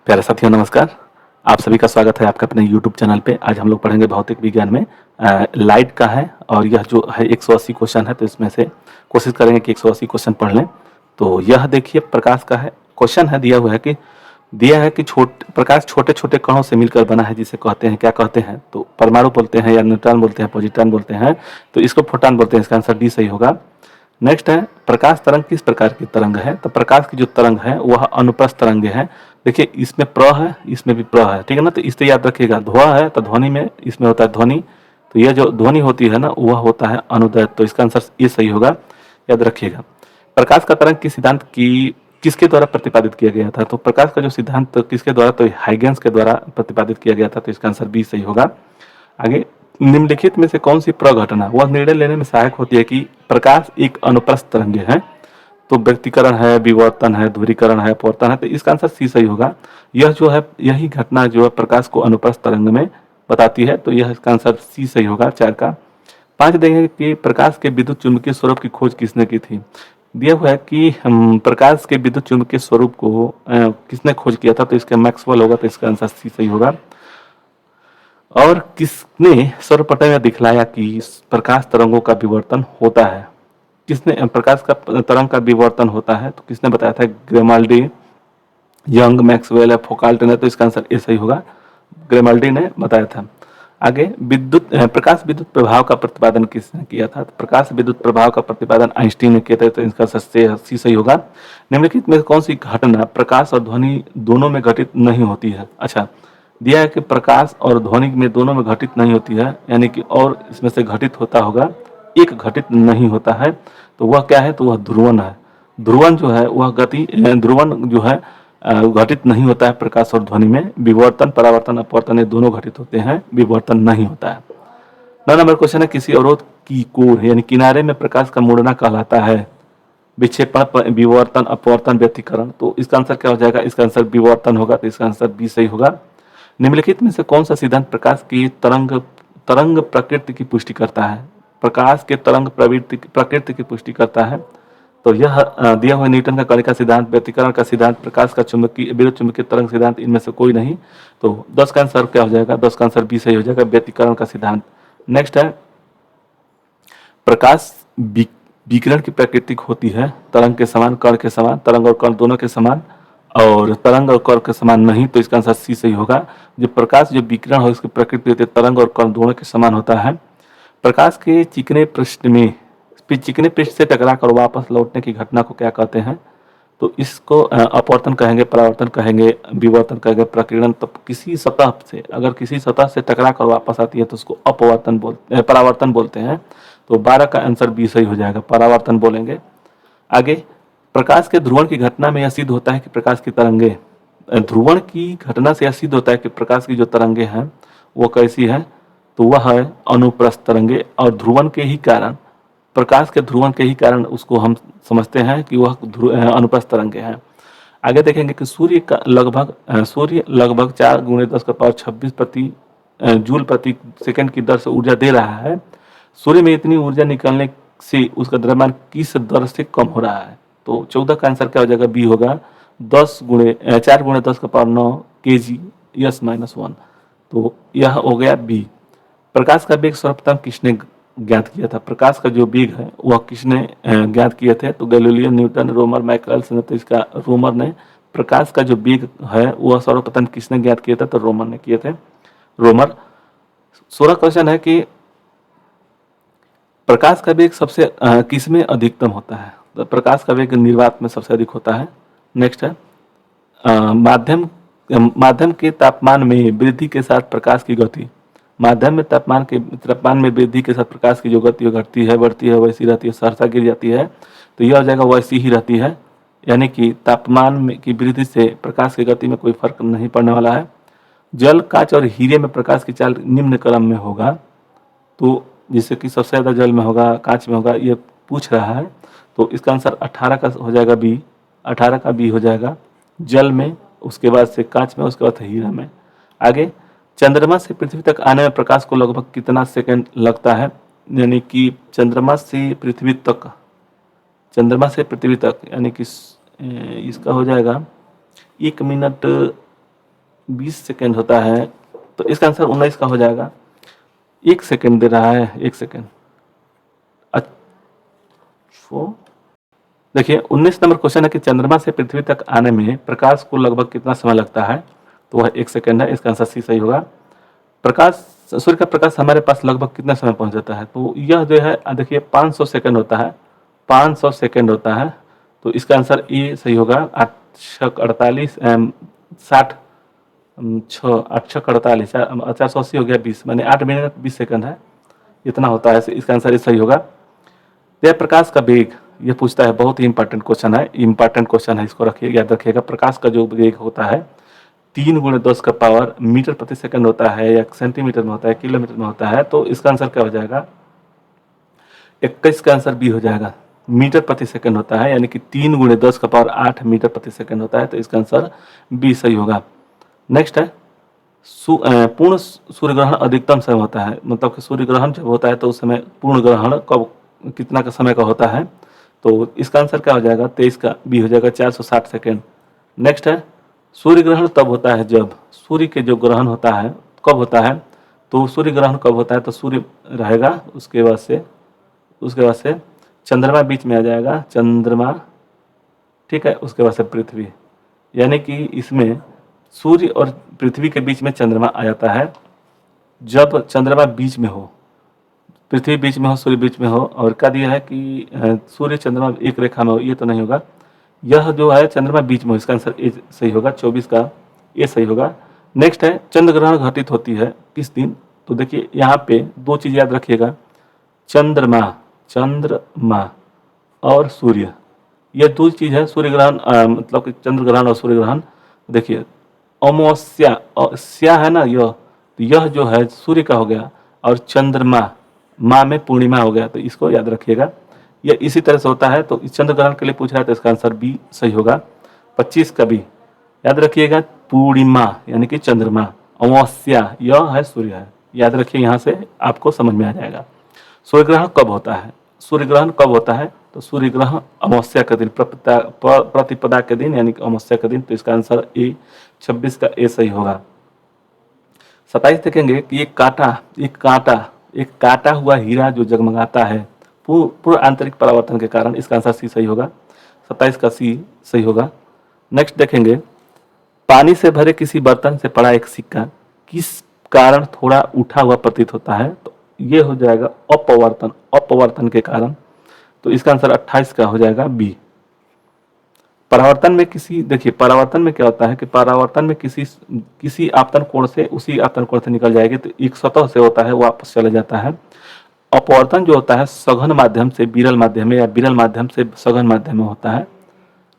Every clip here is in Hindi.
प्यारे साथियों नमस्कार। आप सभी का स्वागत है आपके अपने YouTube चैनल पे। आज हम लोग पढ़ेंगे भौतिक विज्ञान में लाइट का है और यह जो है 180 क्वेश्चन है, तो इसमें से कोशिश करेंगे कि 180 क्वेश्चन पढ़ लें। तो यह देखिए प्रकाश का है, क्वेश्चन है दिया है कि प्रकाश छोटे छोटे कणों से मिलकर बना है, जिसे कहते हैं, क्या कहते हैं? तो परमाणु बोलते हैं या न्यूट्रॉन बोलते हैं, पॉजिट्रॉन बोलते हैं, तो इसको फोटॉन बोलते हैं। इसका आंसर डी सही होगा। नेक्स्ट है प्रकाश तरंग किस प्रकार की तरंग है? तो प्रकाश की जो तरंग है वह अनुप्रस्थ तरंग है। देखिए इसमें प्र है, इसमें भी प्र है, ठीक है ना। तो इससे याद रखिएगा, ध्व है तो ध्वनि में इसमें होता है ध्वनि, तो यह जो ध्वनि होती है ना वह होता है अनुदैर्ध्य। तो इसका आंसर ये सही होगा, याद रखिएगा। प्रकाश का तरंग की सिद्धांत की किसके द्वारा प्रतिपादित किया गया था? तो प्रकाश का जो सिद्धांत किसके द्वारा? तो हाइगेंस के द्वारा प्रतिपादित किया गया था। तो इसका आंसर बी सही होगा। आगे, निम्नलिखित में से कौन सी प्रघटना वह निर्णय लेने में सहायक होती है कि प्रकाश एक अनुप्रस्थ तरंग है? तो व्यक्तीकरण है, विवर्तन है, ध्रुवीकरण है, अपवर्तन है। तो इसका आंसर सी सही होगा। यह जो है यही घटना जो है प्रकाश को अनुप्रस्थ तरंग में बताती है, तो यह इसका आंसर सी सही होगा, 4 का। 5 देखेंगे कि प्रकाश के विद्युत चुम्बकीय स्वरूप की खोज किसने की थी? दिया हुआ है कि प्रकाश के विद्युत चुम्बकीय स्वरूप को किसने खोज किया था? तो इसका मैक्सवेल होगा, तो इसका आंसर सी सही होगा। और किसने सर्वप्रथम यह दिखलाया कि प्रकाश तरंगों का विवर्तन होता है? किसने प्रकाश का तरंग का विवर्तन होता है? तो किसने बताया था? ग्रेमाल्डी, यंग, मैक्सवेल या फोकाल्ट ने। तो इसका आंसर ए सही होगा, ग्रेमाल्डी ने बताया था। आगे, प्रकाश विद्युत प्रभाव का प्रतिपादन किसने किया था? तो प्रकाश विद्युत प्रभाव का प्रतिपादन आइंस्टीन ने किया था। तो इसका आंसर सी सही होगा। निम्नलिखित में कौन सी घटना प्रकाश और ध्वनि दोनों में घटित नहीं होती है? अच्छा, दिया है कि प्रकाश और ध्वनि में दोनों में घटित नहीं होती है, यानी कि और इसमें से घटित होता होगा, एक घटित नहीं होता है। तो वह क्या है? तो वह ध्रुवन है। ध्रुवन जो है वह ध्रुवन जो है घटित नहीं होता है प्रकाश और ध्वनि में। विवर्तन, परावर्तन, अपवर्तन ये दोनों घटित होते हैं, विवर्तन नहीं होता है। 9 नंबर क्वेश्चन है, किसी अवरोध की कोर यानी किनारे में प्रकाश का मुड़ना कहलाता है? विक्षेपण, विवर्तन, अपवर्तन, व्यतिकरण। तो इसका आंसर क्या हो जाएगा? इसका आंसर विवर्तन होगा, तो इसका आंसर बी सही होगा। निम्नलिखित में से कौन सा सिद्धांत प्रकाश की तरंग प्रकृति की पुष्टि करता है? प्रकाश के तरंग प्रकृति की पुष्टि करता है। तो यह दिया हुआ न्यूटन का कणिका सिद्धांत, व्यतिकरण का सिद्धांत, प्रकाश का विद्युत चुम्बकीय तरंग सिद्धांत, इनमें से कोई नहीं। तो 10 का आंसर क्या हो जाएगा? 10 का आंसर बी सही हो जाएगा, व्यतिकरण का सिद्धांत। नेक्स्ट है, प्रकाश विकिरण की प्रकृति होती है तरंग के समान, कण के समान, तरंग और कण दोनों के समान, और तरंग और कण के समान नहीं। तो इसका आंसर सी सही होगा। जो प्रकाश जो विकिरण हो इसकी प्रकृति होती है तरंग और कण दोनों के समान होता है। प्रकाश के चिकने पृष्ठ से टकरा कर वापस लौटने की घटना को क्या कहते हैं? तो इसको अपवर्तन कहेंगे, परावर्तन कहेंगे, विवर्तन कहेंगे, प्रकीर्णन। तो किसी सतह से टकरा कर वापस आती है तो उसको परावर्तन बोलते हैं। तो 12 का आंसर बी सही हो जाएगा, परावर्तन बोलेंगे। आगे, प्रकाश के ध्रुवण की घटना में यह सिद्ध होता है कि प्रकाश की तरंगे ध्रुवण की घटना से यह सिद्ध होता है कि प्रकाश की जो तरंगे हैं वो कैसी है? तो वह है अनुप्रस्थ तरंगे, और ध्रुवण के ही कारण, प्रकाश के ध्रुवण के ही कारण उसको हम समझते हैं कि वह अनुप्रस्थ तरंगे हैं। आगे देखेंगे कि सूर्य लगभग 4 × 10⁻26 प्रति जूल प्रति सेकंड की दर से ऊर्जा दे रहा है। सूर्य में इतनी ऊर्जा निकलने से उसका द्रव्यमान किस दर से कम हो रहा है? तो 14 का आंसर क्या हो जाएगा? बी होगा, 4 × 10⁹ kg S-1। तो यह हो गया बी। प्रकाश का वेग सर्वप्रथम किसने ज्ञात किया था? प्रकाश का जो वेग है वह किसने ज्ञात किए थे? तो गैलीलियो, न्यूटन, रोमर, माइकल्स ने। तो इसका रोमर ने। प्रकाश का जो वेग है वह सर्वप्रथम किसने ज्ञात किया था? तो रोमर ने किए थे, रोमर। 16 क्वेश्चन है कि प्रकाश का वेग सबसे किसमें अधिकतम होता है? तो प्रकाश का वेग निर्वात में सबसे अधिक होता है। नेक्स्ट है, माध्यम के तापमान में वृद्धि के साथ प्रकाश की गति, माध्यम में तापमान में वृद्धि के साथ प्रकाश की जो गति घटती है, बढ़ती है, वैसी रहती है, सहसा गिर जाती है। तो यह हो जाएगा वैसी ही रहती है, यानी कि तापमान की वृद्धि से प्रकाश की गति में कोई फर्क नहीं पड़ने वाला है। जल, कांच और हीरे में प्रकाश की चाल निम्न क्रम में होगा। तो जिससे कि सबसे ज़्यादा जल में होगा, कांच में होगा, ये पूछ रहा है। तो इसका आंसर 18 का हो जाएगा बी, 18 का बी हो जाएगा। जल में, उसके बाद से कांच में, उसके बाद हीरा में। आगे, चंद्रमा से पृथ्वी तक आने में प्रकाश को लगभग कितना सेकंड लगता है? यानी कि चंद्रमा से पृथ्वी तक यानी कि इसका हो जाएगा 1 मिनट 20 सेकेंड होता है, तो इसका आंसर 19 का हो जाएगा। 1 सेकेंड दे रहा है, 1 सेकेंड। अच्छा, देखिए 19 नंबर क्वेश्चन है कि चंद्रमा से पृथ्वी तक आने में प्रकाश को लगभग कितना समय लगता है, तो वह 1 सेकेंड है। इसका आंसर सी सही होगा। प्रकाश, सूर्य का प्रकाश हमारे पास लगभग कितना समय पहुंच जाता है, तो यह जो है देखिए 500 सेकेंड होता है, 500 सेकेंड होता है। तो इसका आंसर ए सही होगा। 8 छक 48 60 छः 8 छक 48 480 हो गया 20, मैंने 8 मिनट 20 सेकंड है, इतना होता है। इसका आंसर सही होगा। यह प्रकाश का वेग, ये पूछता है, बहुत ही इंपॉर्टेंट क्वेश्चन है, इंपॉर्टेंट क्वेश्चन है, इसको रखिए, याद रखिएगा। प्रकाश का जो वेग होता है 3 × 10 का पावर मीटर प्रति सेकंड होता है, या सेंटीमीटर में होता है, किलोमीटर में होता है, तो इसका आंसर क्या हो जाएगा? 21 का आंसर बी हो जाएगा। मीटर प्रति सेकंड होता है, यानी कि 3 × 10 का पावर 8 मीटर प्रति सेकंड होता है, तो इसका आंसर बी सही होगा। नेक्स्ट है पूर्ण सूर्य ग्रहण अधिकतम समय होता है, मतलब कि सूर्य ग्रहण जब होता है तो उस समय पूर्ण ग्रहण कब कितना का समय का होता है, तो इसका आंसर क्या हो जाएगा? 23 का बी हो जाएगा, 460 सेकेंड। नेक्स्ट है सूर्य ग्रहण तब होता है जब सूर्य के जो ग्रहण होता है कब होता है, तो सूर्य ग्रहण कब होता है, तो सूर्य रहेगा, उसके बाद से चंद्रमा बीच में आ जाएगा, चंद्रमा, ठीक है, उसके बाद से पृथ्वी, यानी कि इसमें सूर्य और पृथ्वी के बीच में चंद्रमा आ जाता है जब चंद्रमा बीच में हो, पृथ्वी बीच में हो, सूर्य बीच में हो। और क्या दिया है कि सूर्य चंद्रमा एक रेखा में हो, ये तो नहीं होगा, यह जो है चंद्रमा बीच में हो, इसका आंसर ए सही होगा। 24 का ए सही होगा। नेक्स्ट है चंद्र ग्रहण घटित होती है किस दिन, तो देखिए यहाँ पे 2 चीज़ याद रखिएगा, चंद्रमा और सूर्य, ये 2 चीज़ है। सूर्य ग्रहण मतलब कि चंद्र ग्रहण और सूर्य ग्रहण, देखिए अमावस्या है ना, यह जो है सूर्य का हो गया, और चंद्रमा माँ में पूर्णिमा हो गया, तो इसको याद रखिएगा, यह इसी तरह से होता है। तो इस चंद्र ग्रहण के लिए पूछ रहा है, तो इसका आंसर बी सही होगा। 25 का बी याद रखिएगा, पूर्णिमा यानी कि चंद्रमा, अमावस्या यह है सूर्य है, याद रखिए, यहाँ से आपको समझ में आ जाएगा। सूर्य ग्रहण कब होता है, सूर्य ग्रहण कब होता है, तो सूर्य ग्रहण अमावस्या के दिन, प्रतिपदा के दिन, यानी कि अमावस्या के दिन, तो इसका आंसर ए 26 का ए सही होगा। 27 देखेंगे कि एक काटा हुआ हीरा जो जगमगाता है पूर्ण आंतरिक परावर्तन के कारण, इसका आंसर सी सही होगा। 27 का सी सही होगा। नेक्स्ट देखेंगे पानी से भरे किसी बर्तन से पड़ा एक सिक्का किस कारण थोड़ा उठा हुआ प्रतीत होता है, तो ये हो जाएगा अपवर्तन के कारण, तो इसका आंसर 28 का हो जाएगा बी। परावर्तन में देखिए परावर्तन में क्या होता है कि परावर्तन में किसी आपतन कोण से उसी आपतन कोण से निकल जाएगी, तो एक सतह से होता है वापस चला जाता है। अपवर्तन जो होता है सघन माध्यम से विरल माध्यम में, या विरल माध्यम से सघन माध्यम में होता है,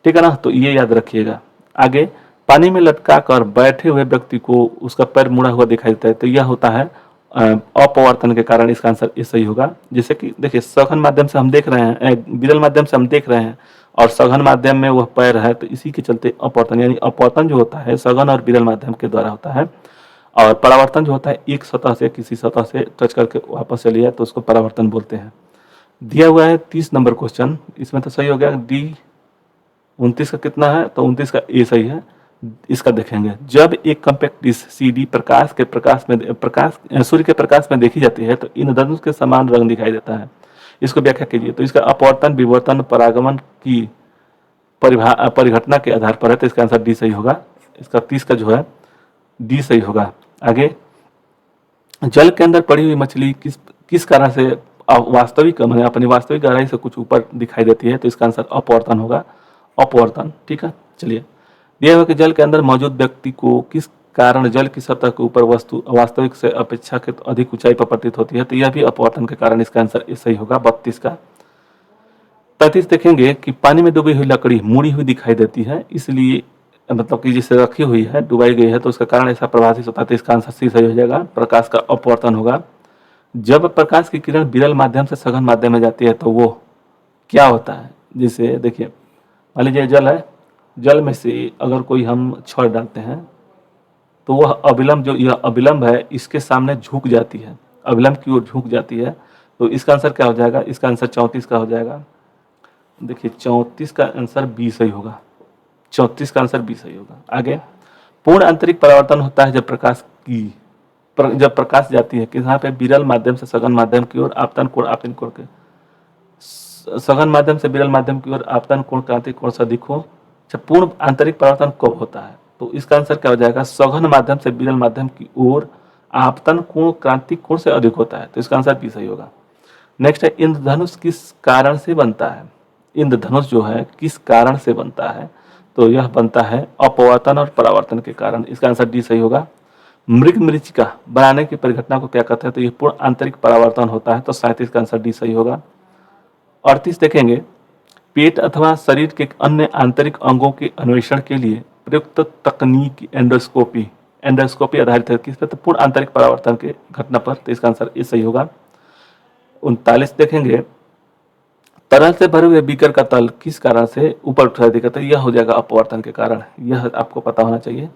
ठीक है ना, तो ये याद रखिएगा। आगे पानी में लटका कर बैठे हुए व्यक्ति को उसका पैर मुड़ा हुआ दिखाई देता है, तो यह होता है अपवर्तन के कारण, इसका आंसर ये सही होगा। जैसे कि देखिए सघन माध्यम से हम देख रहे हैं, विरल माध्यम से हम देख रहे हैं, और सघन माध्यम में वह पैर है, तो इसी के चलते अपवर्तन, यानी अपवर्तन जो होता है सघन और विरल माध्यम के द्वारा होता है, और परावर्तन जो होता है एक सतह से किसी सतह से टच करके वापस चली जाए, तो उसको परावर्तन बोलते हैं। दिया हुआ है 30 नंबर क्वेश्चन, इसमें तो सही हो गया डी। 29 का कितना है, तो 29 का ए सही है। इसका देखेंगे, जब एक कॉम्पैक्ट डिस्क सीडी सूर्य के प्रकाश में देखी जाती है, तो इंद्रधनुष के समान रंग दिखाई देता है, इसको व्याख्या कीजिए। तो इसका अपवर्तन, विवर्तन, परागमन की परिघटना के आधार पर है, तो इसका आंसर डी सही होगा। इसका 30 का जो है डी सही होगा। आगे जल के अंदर पड़ी हुई मछली किस कारण से वास्तविक मैंने अपनी वास्तविक गहराई से कुछ ऊपर दिखाई देती है, तो इसका आंसर अपवर्तन होगा, अपवर्तन, ठीक है। चलिए दिया हुआ कि जल के अंदर मौजूद व्यक्ति को किस कारण जल की सतह के ऊपर वस्तु वास्तविक से अपेक्षाकृत अधिक ऊंचाई पर प्रतीत होती है, तो यह भी अपवर्तन के कारण, इसका आंसर सही होगा। 32 का। 35 देखेंगे कि पानी में डूबी हुई लकड़ी मुड़ी हुई दिखाई देती है, इसलिए मतलब कि जिसे रखी हुई है डुबाई गई है, तो उसका कारण ऐसा प्रभावित होता है, तो इसका आंसर सी सही हो जाएगा। प्रकाश का अपवर्तन होगा। जब प्रकाश की किरण विरल माध्यम से सघन माध्यम में जाती है, तो वो क्या होता है, जैसे देखिए मान लीजिए जल है, जल में से अगर कोई हम छड़ डालते हैं, तो वह अविलंब, जो यह अविलंब है इसके सामने झुक जाती है, अविलंब की ओर झुक जाती है, तो इसका आंसर क्या हो जाएगा, इसका आंसर 34 का हो जाएगा। देखिए 34 का आंसर बी सही होगा, 34 का आंसर बी सही होगा। आगे पूर्ण आंतरिक परावर्तन होता है जब प्रकाश जाती है कि यहाँ पे विरल माध्यम से सघन माध्यम की ओर आपतन कोण के सघन माध्यम से विरल माध्यम की ओर आपतन कोण क्रांति कोण से अधिक हो। अच्छा, पूर्ण आंतरिक परावर्तन कब होता है? तो इसका आंसर क्या हो जाएगा? सघन माध्यम से विरल माध्यम की ओर आपतन कोण क्रांति कोण से अधिक होता है। तो इसका आंसर बी सही होगा। नेक्स्ट है, इंद्रधनुष किस कारण से बनता है? इंद्रधनुष जो है किस कारण से बनता है? तो यह बनता है अपवर्तन और परावर्तन के कारण। इसका आंसर डी सही होगा। मृग मरीचिका बनाने की परिघटना को क्या कहते हैं? तो यह पूर्ण आंतरिक परावर्तन होता है। तो 37 का आंसर डी सही होगा। 38 देखेंगे, पेट अथवा शरीर के अन्य आंतरिक अंगों के अन्वेषण के लिए प्रयुक्त तकनीक एंडोस्कोपी आधारित है किस पर? तो पूर्ण आंतरिक परावर्तन के घटना पर। तो इसका आंसर ए सही होगा। 39 देखेंगे, तरल से भरे हुए बीकर का तल किस कारण से ऊपर उठा दिखाता है? यह हो जाएगा अपवर्तन के कारण। यह आपको पता होना चाहिए।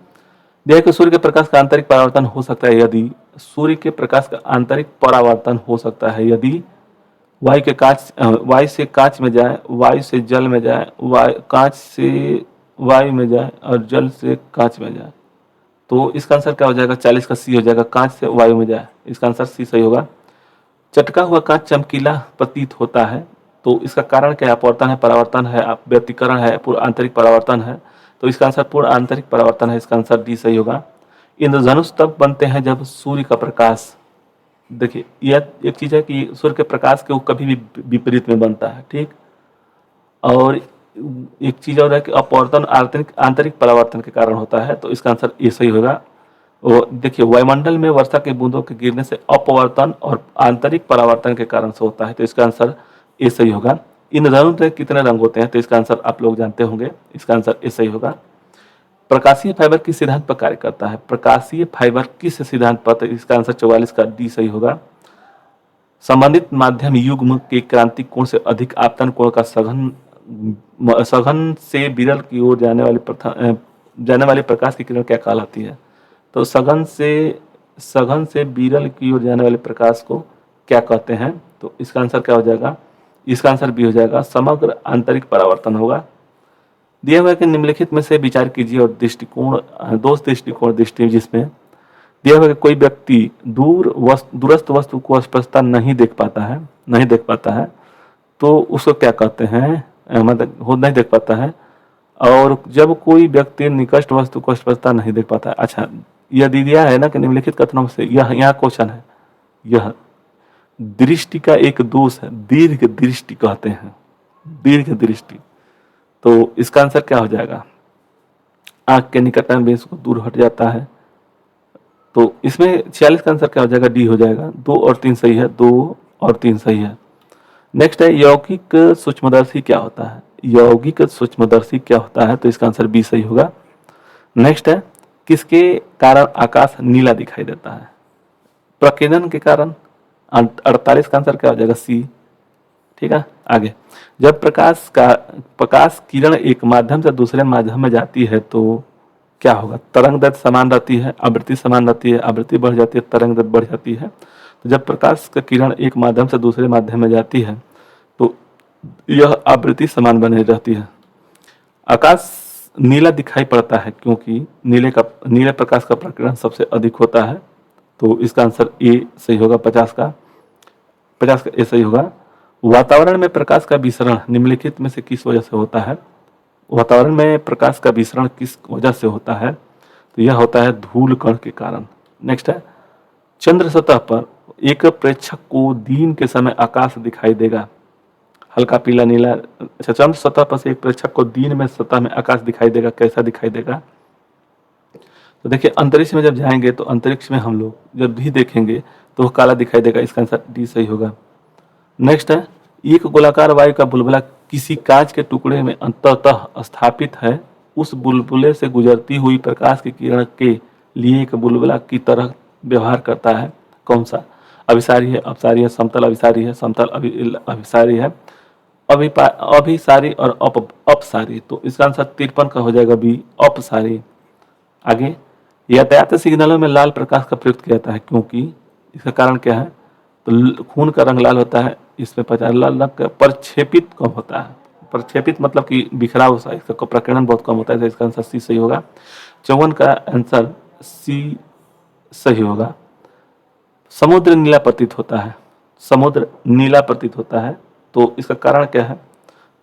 देखिए, सूर्य के प्रकाश का आंतरिक परावर्तन हो सकता है यदि सूर्य के प्रकाश का आंतरिक परावर्तन हो सकता है यदि वायु से कांच में जाए, वायु से जल में जाए, कांच से वायु में जाए और जल से कांच में जाए। तो इसका आंसर क्या हो जाएगा? 40 का सी हो जाएगा, कांच से वायु में जाए। इसका आंसर सी सही होगा। चटका हुआ कांच चमकीला प्रतीत होता है। तो इसका कारण क्या है? अपवर्तन है, परावर्तन है, व्यतिकरण है, पूर्ण आंतरिक परावर्तन है। तो इसका आंसर पूर्ण आंतरिक परावर्तन है। इसका आंसर डी सही होगा। इंद्रधनुष तब बनते हैं जब सूर्य का प्रकाश, देखिए यह एक चीज है कि सूर्य के प्रकाश के वो कभी भी विपरीत में बनता है, ठीक। और एक चीज और है कि अपवर्तन आंतरिक परावर्तन के कारण होता है। तो इसका आंसर ये सही होगा। वो देखिए, वायुमंडल में वर्षा के बूंदों के गिरने से अपवर्तन और आंतरिक परावर्तन के कारण से होता है। तो इसका आंसर ए सही होगा। इंद्रधनुष में कितने रंग होते हैं? तो इसका आंसर आप लोग जानते होंगे। इसका आंसर ए सही होगा। प्रकाशीय फाइबर किस सिद्धांत पर कार्य करता है? प्रकाशीय फाइबर किस सिद्धांत पर? तो इसका आंसर 44 का डी सही होगा। संबंधित माध्यम युग्म के क्रांतिक कोण से अधिक आपतन कोण का सघन से विरल की ओर जाने वाली प्रकाश की किरण क्या कहलाती है? तो सघन से विरल की ओर जाने वाले प्रकाश को क्या कहते हैं? तो इसका आंसर क्या हो जाएगा? इसका आंसर बी हो जाएगा, समग्र आंतरिक परावर्तन होगा। दिया हुआ कि निम्नलिखित में से विचार कीजिए और दृष्टि जिसमें दिया हुआ कि कोई व्यक्ति दूरस्थ वस्तु को स्पष्टता नहीं देख पाता है तो उसको क्या कहते हैं? मतलब नहीं देख पाता है। और जब कोई व्यक्ति निकट वस्तु को स्पष्टता नहीं देख पाता है। अच्छा, यह दिया है ना कि निम्नलिखित कथनों से यहाँ क्वेश्चन है, यह दृष्टि का एक दोष है, दीर्घ दृष्टि कहते हैं, दीर्घ दृष्टि। तो इसका आंसर क्या हो जाएगा? आंख के निकट में बेस को दूर हट जाता है। तो इसमें 46 का आंसर क्या हो जाएगा? डी हो जाएगा। 2 और 3 सही है, 2 और 3 सही है। नेक्स्ट है, यौगिक सूक्ष्मदर्शी क्या होता है? यौगिक सूक्ष्मदर्शी क्या होता है? तो इसका आंसर बी सही होगा। नेक्स्ट है, किसके कारण आकाश नीला दिखाई देता है? प्रकीर्णन के कारण। 48 का आंसर क्या हो जाएगा? सी, ठीक है। आगे, जब प्रकाश किरण एक माध्यम से दूसरे माध्यम में जाती है तो क्या होगा? तरंग दैर्घ्य समान रहती है, आवृत्ति समान रहती है, आवृत्ति बढ़ जाती है, तरंग दैर्घ्य बढ़ जाती है। तो जब प्रकाश का किरण एक माध्यम से दूसरे माध्यम में जाती है तो यह आवृत्ति समान बनी रहती है। आकाश नीला दिखाई पड़ता है क्योंकि नीले प्रकाश का प्रकीर्णन सबसे अधिक होता है। तो इसका आंसर ए सही होगा। 50 का ए सही होगा। वातावरण में प्रकाश का विसरण निम्नलिखित में से किस वजह से होता है? वातावरण में प्रकाश का विसरण किस वजह से होता है? तो यह होता है धूल कण के कारण। नेक्स्ट है, चंद्र सतह पर एक प्रेक्षक को दिन के समय आकाश दिखाई देगा, हल्का पीला नीला। अच्छा, चंद्र सतह पर से एक प्रेक्षक को दिन में सतह में आकाश दिखाई देगा, कैसा दिखाई देगा? तो देखिए, अंतरिक्ष में जब जाएंगे तो अंतरिक्ष में हम लोग जब भी देखेंगे तो वह काला दिखाई देगा। इसका आंसर डी सही होगा। नेक्स्ट है, एक गोलाकार वायु का बुलबुला किसी कांच के टुकड़े में अंततः स्थापित है, उस बुलबुले से गुजरती हुई प्रकाश की किरण के लिए एक बुलबुला की तरह व्यवहार करता है। कौन सा? अभिसारी है, अपसारी है, समतल अभिसारी है, समतल अभिसारी है, अभिसारी और अपसारी। तो इसका आंसर 53 का हो जाएगा बी, अपसारी। आगे, यातायात सिग्नलों में लाल प्रकाश का प्रयुक्त किया जाता है क्योंकि इसका कारण क्या है? तो खून का रंग लाल होता है, इसमें 50 लाल रंग का प्रक्षेपित कम होता है। प्रक्षेपित मतलब कि बिखराव, इसका प्रकीर्णन बहुत कम होता है। इसका आंसर सी सही होगा। 54 का आंसर सी सही होगा। समुद्र नीला प्रतीत होता है, समुद्र नीला प्रतीत होता है, तो इसका कारण क्या है?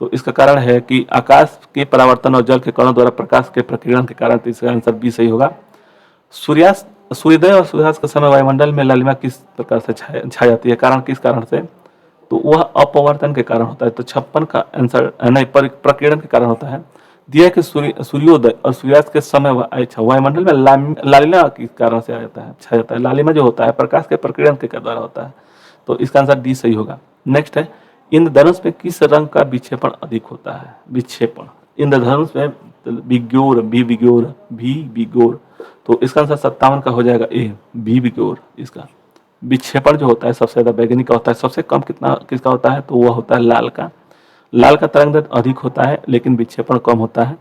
तो इसका कारण है कि आकाश के परावर्तन और जल के कणों द्वारा प्रकाश के प्रकीर्णन के कारण, तो इसका आंसर बी सही होगा। सूर्यास्त सूर्योदय और सूर्यास्त के समय वायुमंडल में लालिमा किस प्रकार से छा जाती है? कारण किस कारण से? तो वह अपवर्तन के कारण होता है। तो 56 का आंसर नहीं, प्रकीर्णन के कारण होता है। दिया कि सूर्योदय और सूर्यास्त के समय अच्छा वायुमंडल में लालिमा किस कारण से आ जाता है, छा जाता है? लालिमा जो होता है प्रकाश के प्रकीर्णन के द्वारा होता है, तो इसका आंसर डी सही होगा। नेक्स्ट है, इंद्रधनुष में किस रंग का विक्षेपण अधिक होता है? विक्षेपण इंद्रधनुष में विग्योर, भी विग्योर, तो इसका आंसर 57 का हो जाएगा ए, भी विग्योर। इसका विक्षेपण जो होता है सबसे ज्यादा बैगनी का होता है, सबसे कम कितना किसका होता है? तो वह होता है लाल का। लाल का तरंग दैर्ध्य अधिक होता है लेकिन विक्षेपण कम होता है,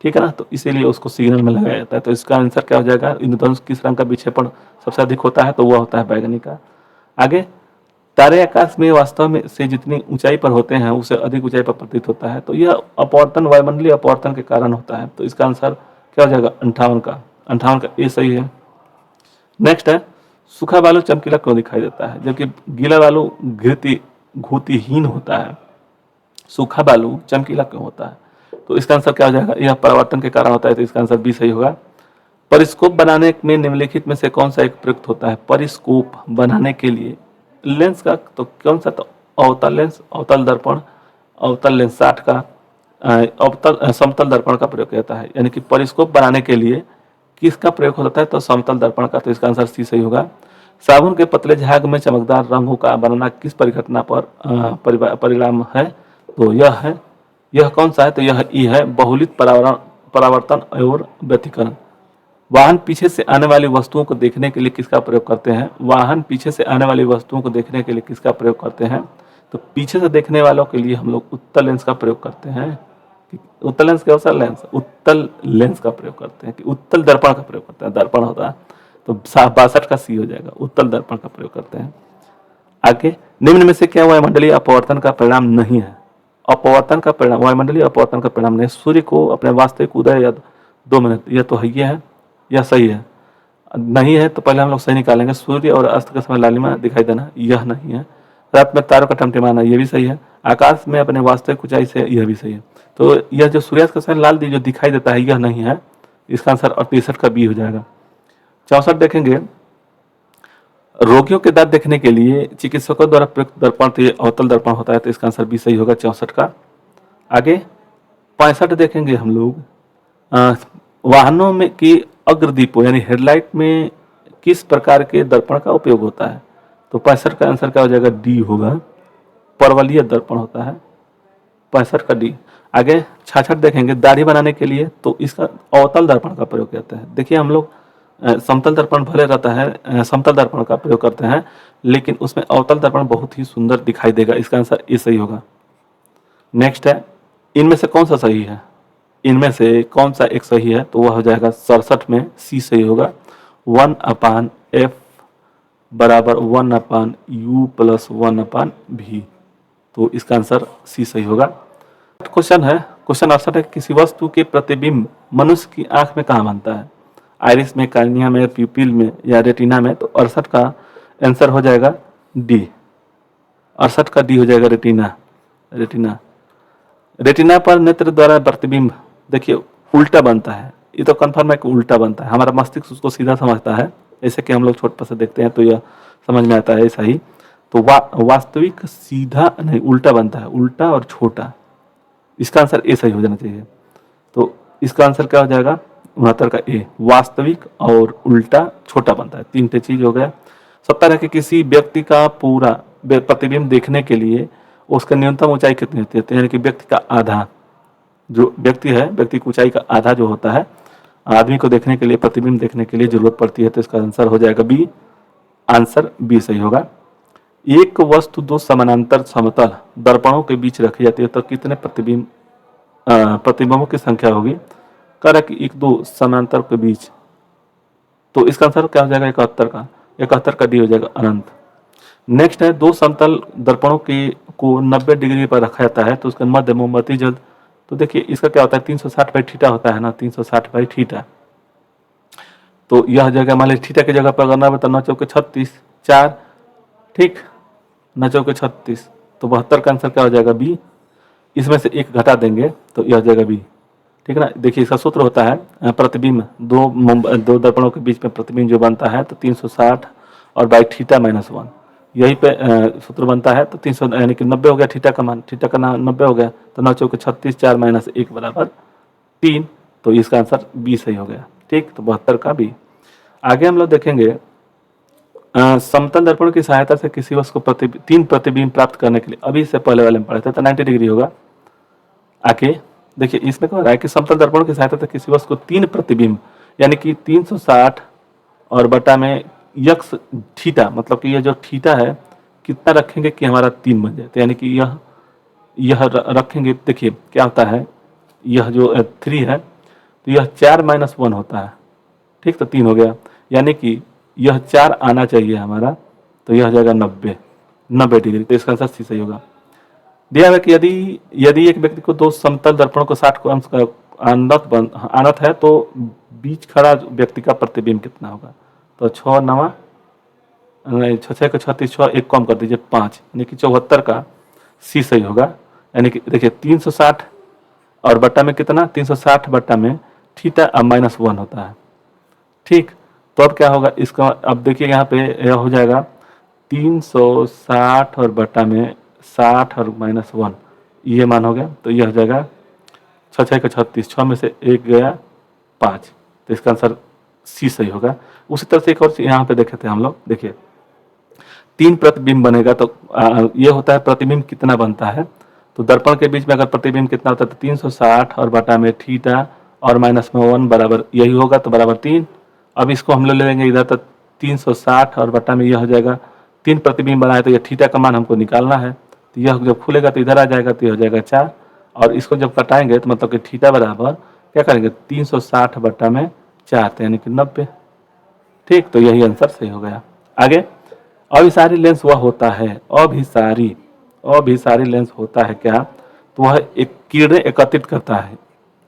ठीक है ना, तो इसीलिए उसको सिग्नल में लगाया जाता है। तो इसका आंसर क्या हो जाएगा? इंद्रधनुष किस रंग का विक्षेपण सबसे अधिक होता है? तो वह होता है बैगनी का। आगे, तारे आकाश में वास्तव में से जितनी ऊंचाई पर होते हैं उससे अधिक ऊंचाई पर प्रतीत होता है, तो यह अपवर्तन, वायुमंडलीय अपवर्तन के कारण होता है। तो इसका आंसर क्या हो जाएगा? 58 का। 58 का ए सही है। नेक्स्ट है, सूखा बालू चमकीला क्यों दिखाई देता है जबकि गीला बालू घुतिहीन होता है? सूखा बालू चमकीला क्यों होता है? तो इसका आंसर क्या हो जाएगा? यह परावर्तन के कारण होता है, तो इसका आंसर बी सही होगा। परिस्कोप बनाने में निम्नलिखित में से कौन सा एक प्रयुक्त होता है? परिस्कोप बनाने के लिए लेंस का तो कौन सा? तो अवतल लेंस, अवतल दर्पण, अवतल लेंस 60 का, अवतल समतल दर्पण का प्रयोग किया जाता है। यानी कि परिस्कोप बनाने के लिए किसका प्रयोग होता है? तो समतल दर्पण का, तो इसका आंसर सी सही होगा। साबुन के पतले झाग में चमकदार रंगों का बनना किस परिघटना पर परिणाम है? तो यह कौन सा है? तो यह ई है, बहुलित परावर्तन और व्यतिकरण। वाहन पीछे से आने वाली वस्तुओं को देखने के लिए किसका प्रयोग करते हैं? वाहन पीछे से आने वाली वस्तुओं को देखने के लिए किसका प्रयोग करते हैं? तो पीछे से देखने वालों के लिए हम लोग उत्तल लेंस का प्रयोग करते हैं। उत्तल लेंस क्या होता है? लेंस, उत्तल लेंस का प्रयोग करते हैं कि उत्तल दर्पण का प्रयोग करते हैं, दर्पण होता है, तो 62 का सी हो जाएगा, उत्तल दर्पण का प्रयोग करते हैं। आगे, निम्न में से क्या वायुमंडलीय अपवर्तन का परिणाम नहीं है? अपवर्तन का परिणाम, वायुमंडलीय अपवर्तन का परिणाम नहीं। सूर्य को अपने वास्तविक उदय या 2 मिनट, यह तो है, यह है, यह सही है। नहीं है तो पहले हम लोग सही निकालेंगे। सूर्य और अस्त के समय लालिमा दिखाई देना, यह नहीं है। रात में तारों का टमटमाना, यह भी सही है। आकाश में अपने वास्तविक ऊंचाई से, यह भी सही है। तो यह जो सूर्यास्त का समय लाल जो दिखाई देता है, यह नहीं है। इसका आंसर 63 का बी हो जाएगा। 64 देखेंगे, रोगियों के दांत देखने के लिए चिकित्सकों द्वारा प्रयुक्त दर्पण तो अवतल दर्पण होता है, तो इसका आंसर बी सही होगा, 64 का। आगे 65 देखेंगे हम लोग, वाहनों में की अग्रदीपों यानी हेडलाइट में किस प्रकार के दर्पण का उपयोग होता है? तो 65 का आंसर क्या हो जाएगा? डी होगा, परवलीय दर्पण होता है, 65 का डी। आगे 66 देखेंगे, दाढ़ी बनाने के लिए तो इसका अवतल दर्पण का प्रयोग करते हैं। देखिए हम लोग समतल दर्पण भले रहता है, समतल दर्पण का प्रयोग करते हैं, लेकिन उसमें अवतल दर्पण बहुत ही सुंदर दिखाई देगा। इसका आंसर ए सही होगा। नेक्स्ट है, इनमें से कौन सा सही है? इनमें से कौन सा एक सही है? तो वह हो जाएगा 67 में सी सही होगा। 1/f बराबर 1/u प्लस 1/v, तो इसका आंसर सी सही होगा। क्वेश्चन है, क्वेश्चन 68 है, किसी वस्तु के प्रतिबिंब मनुष्य की आंख में कहाँ बनता है? आइरिस में, कार्निया में, प्यूपिल में या रेटिना में? तो 68 का आंसर हो जाएगा डी, 68 का डी हो जाएगा, रेटिना। रेटिना, रेटिना पर नेत्र द्वारा प्रतिबिंब देखिए उल्टा बनता है, ये तो कंफर्म है कि उल्टा बनता है। हमारा मस्तिष्क उसको सीधा समझता है, ऐसे कि हम लोग छोटे से देखते हैं तो यह समझ में आता है ऐसा ही। तो वास्तविक सीधा नहीं, उल्टा बनता है, उल्टा और छोटा। इसका आंसर ए सही हो जाना चाहिए। तो इसका आंसर क्या हो जाएगा? 69 का ए, वास्तविक और उल्टा छोटा बनता है, 3 चीज हो गया। 70 है कि किसी व्यक्ति का पूरा प्रतिबिंब देखने के लिए उसका न्यूनतम ऊंचाई कितनी होती है? यानी कि व्यक्ति का आधा, जो व्यक्ति है, व्यक्ति की ऊंचाई का आधा जो होता है आदमी को देखने के लिए, प्रतिबिंब देखने के लिए जरूरत पड़ती है, तो इसका आंसर हो जाएगा बी, आंसर बी सही होगा। एक वस्तु 2 समानांतर समतल दर्पणों के बीच रखी जाती है तो कितने प्रतिबिंबों की संख्या होगी? कह रहा कि 1-2 समानांतर के बीच, तो इसका आंसर क्या हो जाएगा? 71 का, 71 का डी हो जाएगा, अनंत। नेक्स्ट है, 2 समतल दर्पणों को 90 डिग्री पर रखा जाता है तो उसका मध्य मोमबत्ती जल, तो देखिए इसका क्या होता है? 360 बाई थीटा होता है ना, 360 बाई थीटा। तो यह हो जाएगा, मान लीजिए थीटा की जगह पर अगर 9 तो 9 चौके 36, 4, ठीक, 9 चौके 36, तो 72 का आंसर क्या हो जाएगा? बी। इसमें से एक घटा देंगे तो यह हो जाएगा बी, ठीक है ना। देखिए इसका सूत्र होता है प्रतिबिंब, दो दर्पणों के बीच में प्रतिबिंब जो बनता है तो 360 और बाई थीटा माइनस 1, यही पे सूत्र बनता है। तो 300 यानी कि 90 हो गया थीटा का मान, थीटा का 90 हो गया, तो 9 चौके 36, 4 माइनस 1 बराबर 3, तो इसका आंसर बी सही हो गया, ठीक। तो 72 का बी। आगे हम लोग देखेंगे समतल दर्पण की सहायता से किसी वस्तु को तीन प्रतिबिंब प्राप्त करने के लिए, अभी से पहले वाले में पढ़े थे तो 90 डिग्री होगा। आगे देखिए इसमें क्या हो रहा है कि समतल दर्पण की सहायता से किसी वस्तु को तीन प्रतिबिंब यानी कि 360 और बटा में यक्स थीटा, मतलब कि यह जो थीटा है कितना रखेंगे कि हमारा 3 बन जाए, तो यानी कि यह रखेंगे। देखिए क्या होता है, यह जो 3 है तो यह 4 माइनस 1 होता है, ठीक, तो 3 हो गया, यानी कि यह 4 आना चाहिए हमारा, तो यह हो जाएगा 90 डिग्री, तो इसका आंसर सी सही होगा। दिया है कि यदि एक व्यक्ति को दो समतल दर्पणों को 60 को अंश का आनत है तो बीच खड़ा व्यक्ति का प्रतिबिंब कितना होगा? तो 6 9 नहीं, 6 को 36, 6 एक कम कर दीजिए 5, यानी कि 74 का सी सही होगा। यानी कि देखिए 360 और बट्टा में कितना, 360 बट्टा में थीटा अब माइनस 1 होता है, ठीक। तो अब क्या होगा इसका, अब देखिए यहाँ पे यह हो जाएगा 360 और बट्टा में 60 और माइनस 1, ये मान हो गया, तो यह हो जाएगा 6 का 36, 6 में से एक गया 5, तो इसका आंसर सी सही होगा। उसी तरह से एक और यहाँ पे देखे थे हम लोग, देखिए 3 प्रतिबिंब बनेगा तो ये होता है प्रतिबिंब कितना बनता है, तो दर्पण के बीच में अगर प्रतिबिंब कितना होता है तो 360 और बटा में थीटा और माइनस में 1 बराबर यही होगा, तो बराबर 3। अब इसको हम लोग ले लेंगे इधर, तो 360 और बटा में यह हो जाएगा, 3 प्रतिबिंब बनाए तो यह थीटा का मान हमको निकालना है, तो यह जब खुलेगा तो इधर आ जाएगा, तो यह हो जाएगा 4, और इसको जब कटाएंगे तो मतलब कि थीटा बराबर क्या करेंगे 360 बटा में 4, तो यानी कि 90, ठीक। तो यही आंसर सही हो गया। आगे अभिसारी लेंस वह होता है, अभिसारी लेंस होता है क्या? तो वह एक किरणें एकत्रित करता है,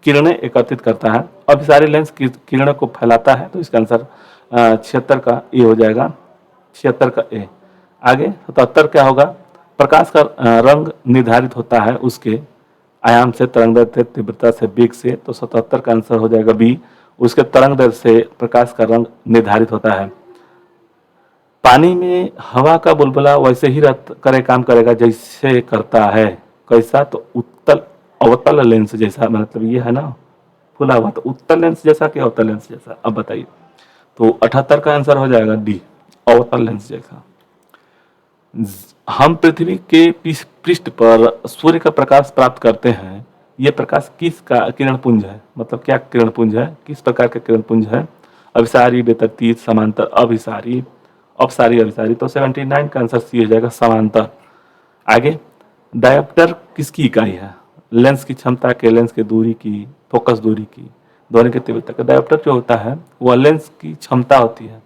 किरणें एकत्रित करता है। अभिसारी लेंस किरणों को फैलाता है, तो इसका आंसर 76 का ए हो जाएगा, 76 का ए। आगे 77 क्या होगा? प्रकाश का रंग निर्धारित होता है उसके आयाम से, तरंग दर से, तीव्रता से, वेग से, तो 77 का आंसर हो जाएगा बी, उसके तरंग दर से प्रकाश का रंग निर्धारित होता है। पानी में हवा का बुलबुला वैसे ही काम करेगा जैसे करता है, कैसा? तो उत्तल अवतल लेंस जैसा, मतलब ये है ना खुला हुआ, तो उत्तल लेंस जैसा कि अवतल लेंस जैसा? अब बताइए। तो 78 का आंसर हो जाएगा डी, अवतल लेंस जैसा। हम पृथ्वी के पृष्ठ पर सूर्य का प्रकाश प्राप्त करते हैं, ये प्रकाश किस का किरण पुंज है? मतलब क्या किरण पुंज है, किस प्रकार का किरण पुंज है? अभिसारी, बेतरतीब, समांतर, अभिसारी, अपसारी, अभिसारी, तो 79 का आंसर सी हो जाएगा, समांतर। आगे डायोप्टर किसकी इकाई है? लेंस की क्षमता के, लेंस की दूरी की, फोकस दूरी की, ध्वनि की तीव्रता का। डायोप्टर जो होता है वह लेंस की क्षमता होती है,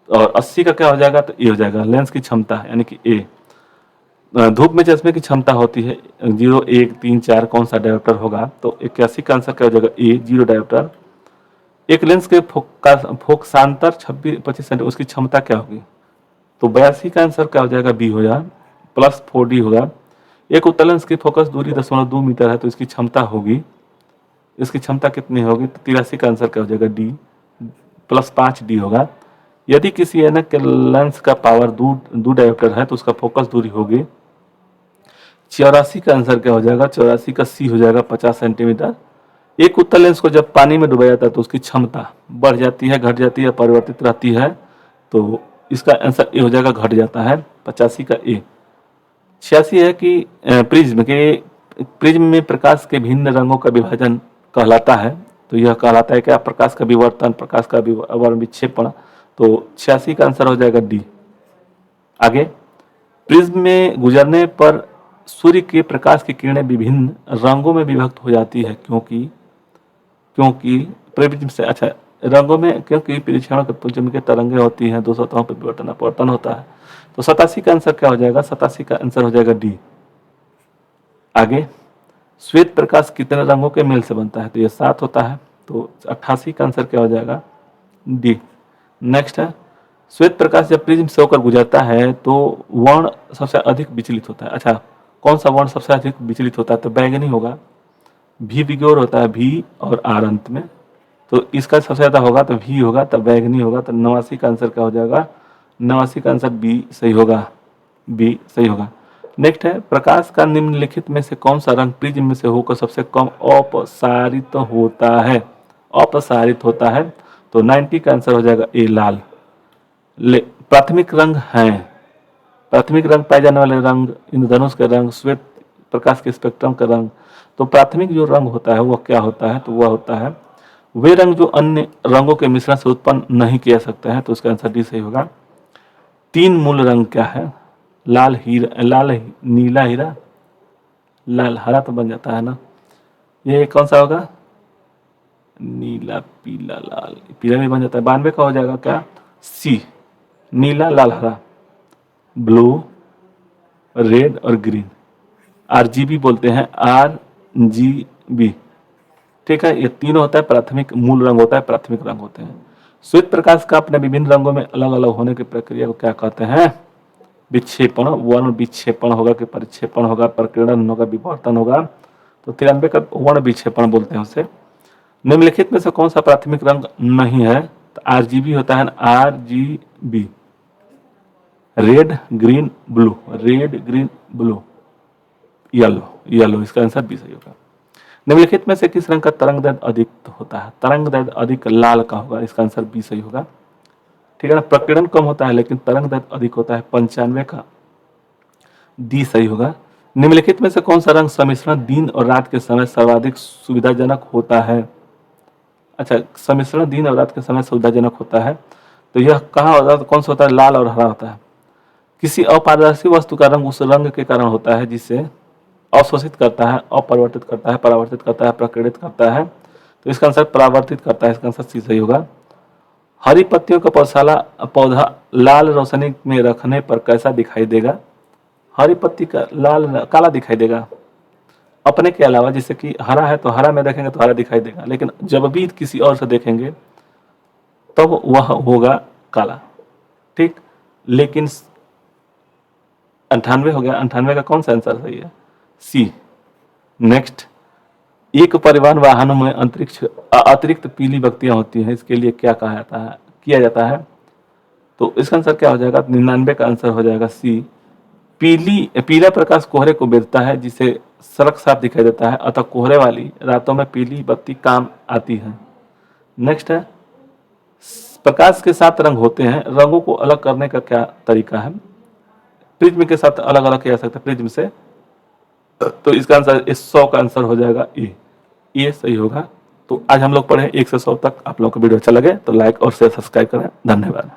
और 80 का क्या हो जाएगा? तो ए हो जाएगा, लेंस की क्षमता यानी कि ए। धूप में चश्मे की क्षमता होती है 0 1 3 4, कौन सा डायोप्टर होगा? तो 81 का आंसर क्या हो जाएगा? ए, 0 डायोप्टर। एक लेंस के फोकसांतर 25 सेंटीमीटर, उसकी क्षमता क्या होगी? तो 82 का आंसर क्या हो जाएगा? बी हो जाएगा, प्लस 4D होगा। एक उत्तल लेंस की फोकस दूरी 0.2 मीटर है, तो इसकी क्षमता होगी, इसकी क्षमता कितनी होगी? तो 83 का आंसर क्या हो जाएगा? डी, प्लस 5D होगा। यदि किसी ऐनक के लेंस का पावर दो डायोप्टर है तो उसका फोकस दूरी होगी 84 का आंसर क्या हो जाएगा? 84 का सी हो जाएगा, 50 सेंटीमीटर। एक उत्तल लेंस को जब पानी में डुबाया जाता है तो उसकी क्षमता बढ़ जाती है, घट जाती है, परिवर्तित रहती है, तो इसका आंसर ए हो जाएगा, घट जाता है, 85 का ए। 86 है कि प्रिज्म में प्रकाश के भिन्न रंगों का विभाजन कहलाता है, तो यह कहलाता है क्या? प्रकाश का विवर्तन, प्रकाश का विक्षेपण, तो 86 का आंसर हो जाएगा डी। आगे प्रिज्म में गुजरने पर सूर्य के प्रकाश की किरणें विभिन्न रंगों में विभक्त हो जाती है, क्योंकि प्रिज्म से, अच्छा रंगों में, क्योंकि परीक्षणों के प्रिज्म के तरंगे होती हैं, दो सतहों पर विवर्तन अपवर्तन होता है, तो 87 का आंसर क्या हो जाएगा? 87 का आंसर हो जाएगा डी। आगे श्वेत प्रकाश कितने रंगों के मेल से बनता है? तो यह 7 होता है, तो 88 का आंसर क्या हो जाएगा? डी। नेक्स्ट है, श्वेत प्रकाश जब प्रिज्म से होकर गुजरता है तो वर्ण सबसे अधिक विचलित होता है। अच्छा, कौन सा वर्ण सबसे अधिक विचलित होता है? तो बैंगनी होगा। भी विग्योर होता है, भी और आर अंत में, तो इसका सबसे ज्यादा होगा तो भी होगा, तब बैंगनी होगा। तो 89 का आंसर क्या हो जाएगा? 89 का आंसर बी सही होगा, बी सही होगा। नेक्स्ट है, प्रकाश का निम्नलिखित में से कौन सा रंग प्रिज्म में से होकर सबसे कम अपसारित होता है? अपसारित होता है, तो 90 का आंसर हो जाएगा ए लाल। प्राथमिक रंग है, प्राथमिक रंग पाए जाने वाले रंग, इंद्रधनुष के रंग, श्वेत प्रकाश के स्पेक्ट्रम का रंग। तो प्राथमिक जो रंग होता है वह क्या होता है? तो वह होता है वे रंग जो अन्य रंगों के मिश्रण से उत्पन्न नहीं किया सकता है। तो इसका आंसर डी सही होगा। 3 मूल रंग क्या है? लाल हीरा, लाल नीला हीरा, लाल हरा तो बन जाता है ना, ये कौन सा होगा? नीला पीला लाल, पीला भी बन जाता है। 92 का हो जाएगा क्या? सी, नीला लाल हरा, ब्लू रेड और ग्रीन, आरजीबी बोलते हैं, आरजीबी। ठीक है, ये तीनों होता है प्राथमिक मूल रंग होता है, प्राथमिक रंग होते हैं। श्वेत प्रकाश का अपने विभिन्न रंगों में अलग अलग होने की प्रक्रिया को क्या कहते हैं? विक्षेपण। वर्ण विक्षेपण होगा कि परिक्षेपण होगा, प्रकीर्णन होगा, विवर्तन होगा। तो 93 का वर्ण विक्षेपण बोलते हैं उसे। निम्नलिखित में से कौन सा प्राथमिक रंग नहीं है? तो आरजीबी होता है, RGB, red green blue, red green blue, yellow, yellow. इसका आंसर बी सही होगा। निम्नलिखित में से किस रंग का तरंग दैर्घ्य अधिक होता है? तरंग दैर्घ्य अधिक लाल का होगा, इसका आंसर बी सही होगा। ठीक है ना, प्रकीर्णन कम होता है लेकिन तरंग दैर्घ्य अधिक होता है, 95 का डी सही होगा। निम्नलिखित में से कौन सा रंग सम्मिश्रण दिन और रात के समय सर्वाधिक सुविधाजनक होता है? अच्छा, सम्मिश्रण दिन और रात के समय सुविधाजनक होता है, तो यह कहाँ होता है? कौन सा होता है? लाल और हरा होता है। किसी अपारदर्शी वस्तु का रंग उस रंग के कारण होता है जिसे अवशोषित करता है, अपरिवर्तित करता है, परावर्तित करता है, प्रकीर्णित करता है। तो इसका आंसर परावर्तित करता है, इसका आंसर सी सही होगा। हरी पत्तियों का पौधा लाल रोशनी में रखने पर कैसा दिखाई देगा? हरी पत्ती का लाल काला दिखाई देगा अपने के अलावा, जैसे कि हरा है तो हरा में देखेंगे तो हरा दिखाई देगा, लेकिन जब भी किसी और से देखेंगे तब तो वह होगा काला। ठीक, लेकिन 98 हो गया। 98 का कौन सा आंसर सही है? सी। नेक्स्ट, एक परिवहन वाहनों में अतिरिक्त पीली बत्तियां होती हैं, इसके लिए क्या कहा जाता है, किया जाता है? तो इसका आंसर क्या हो जाएगा? 99 का आंसर हो जाएगा सी। पीला प्रकाश कोहरे को बेचता है जिसे सड़क साफ दिखाई देता है, अतः कोहरे वाली रातों में पीली बत्ती काम आती है। नेक्स्ट है, प्रकाश के 7 रंग होते हैं, रंगों को अलग करने का क्या तरीका है? प्रिज्म के साथ अलग अलग किया जा सकता है प्रिज्म से, तो इसका आंसर 100 का आंसर हो जाएगा ए, ये सही होगा। तो आज हम लोग पढ़े 1 से 100 तक। आप लोगों को वीडियो अच्छा लगे तो लाइक और शेयर सब्सक्राइब करें। धन्यवाद।